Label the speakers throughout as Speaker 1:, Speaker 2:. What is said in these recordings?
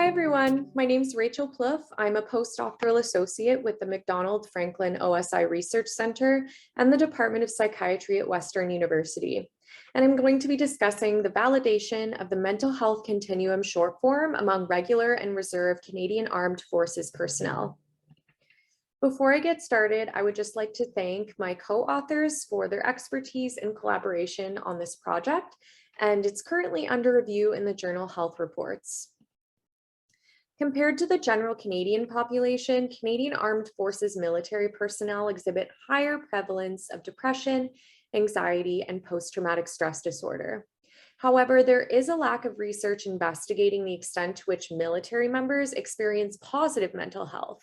Speaker 1: Hi everyone, my name is Rachel Plouffe. I'm a postdoctoral associate with the McDonald Franklin OSI Research Center and the Department of Psychiatry at Western University. And I'm going to be discussing the validation of the mental health continuum short form among regular and reserve Canadian Armed Forces personnel. Before I get started, I would just like to thank my co-authors for their expertise and collaboration on this project, and it's currently under review in the journal Health Reports. Compared to the general Canadian population, Canadian Armed Forces military personnel exhibit higher prevalence of depression, anxiety, and post-traumatic stress disorder. However, there is a lack of research investigating the extent to which military members experience positive mental health.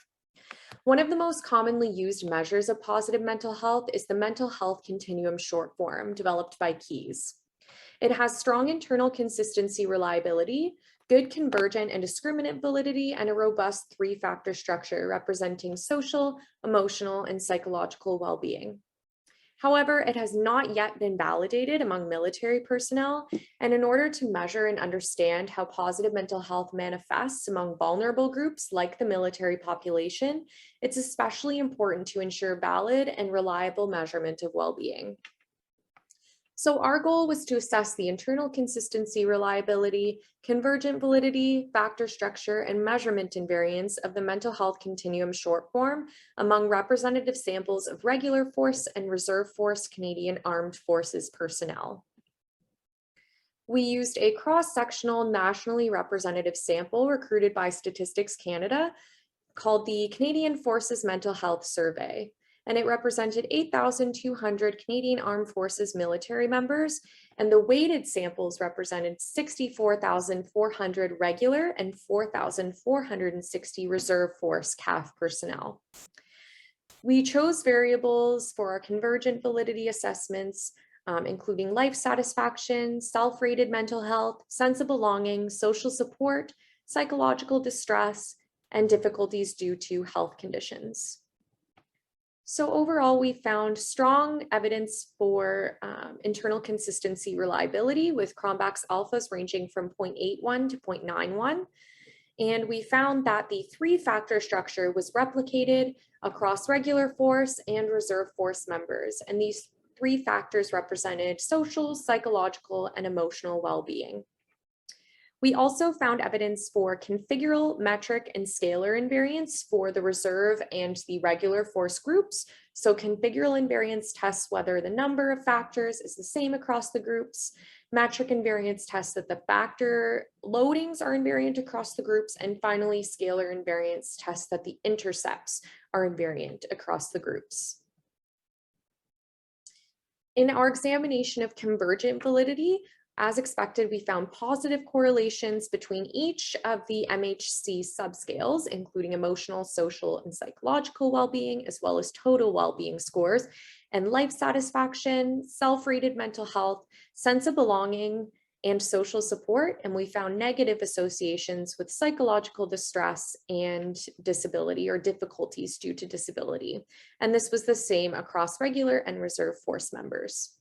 Speaker 1: One of the most commonly used measures of positive mental health is the mental health continuum short form developed by Keyes. It has strong internal consistency reliability, good convergent and discriminant validity, and a robust three-factor structure representing social, emotional, and psychological well-being. However, it has not yet been validated among military personnel, and in order to measure and understand how positive mental health manifests among vulnerable groups like the military population, it's especially important to ensure valid and reliable measurement of well-being. So our goal was to assess the internal consistency, reliability, convergent validity, factor structure, and measurement invariance of the mental health continuum short form among representative samples of regular force and reserve force Canadian Armed Forces personnel. We used a cross-sectional nationally representative sample recruited by Statistics Canada called the Canadian Forces Mental Health Survey, and it represented 8,200 Canadian Armed Forces military members, and the weighted samples represented 64,400 regular and 4,460 reserve force CAF personnel. We chose variables for our convergent validity assessments, including life satisfaction, self-rated mental health, sense of belonging, social support, psychological distress, and difficulties due to health conditions. So overall, we found strong evidence for internal consistency reliability with Cronbach's alphas ranging from 0.81 to 0.91. And we found that the three-factor structure was replicated across regular force and reserve force members. And these three factors represented social, psychological, and emotional well-being. We also found evidence for configural, metric, and scalar invariance for the reserve and the regular force groups. So configural invariance tests whether the number of factors is the same across the groups. Metric invariance tests that the factor loadings are invariant across the groups. And finally, scalar invariance tests that the intercepts are invariant across the groups. In our examination of convergent validity, as expected, we found positive correlations between each of the MHC subscales, including emotional, social, and psychological well-being, as well as total well-being scores, and life satisfaction, self-rated mental health, sense of belonging, and social support. And we found negative associations with psychological distress and disability or difficulties due to disability. And this was the same across regular and reserve force members.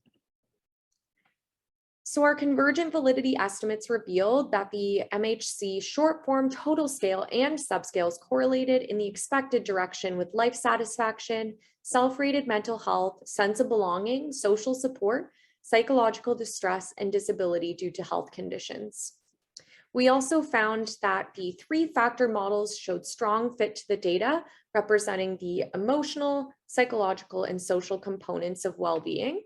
Speaker 1: So our convergent validity estimates revealed that the MHC short form total scale and subscales correlated in the expected direction with life satisfaction, self-rated mental health, sense of belonging, social support, psychological distress, and disability due to health conditions. We also found that the three-factor models showed strong fit to the data, representing the emotional, psychological, and social components of well-being.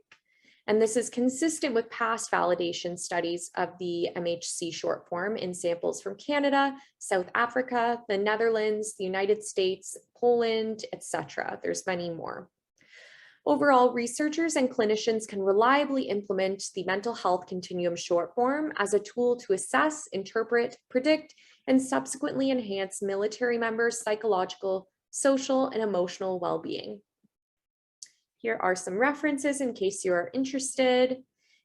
Speaker 1: And this is consistent with past validation studies of the MHC short form in samples from Canada, South Africa, the Netherlands, the United States, Poland, etc. There's many more. Overall, researchers and clinicians can reliably implement the mental health continuum short form as a tool to assess, interpret, predict, and subsequently enhance military members' psychological, social, and emotional well-being. Here are some references in case you are interested.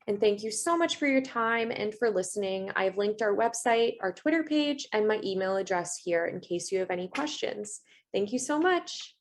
Speaker 1: And thank you so much for your time and for listening. I've linked our website, our Twitter page, and my email address here in case you have any questions. Thank you so much.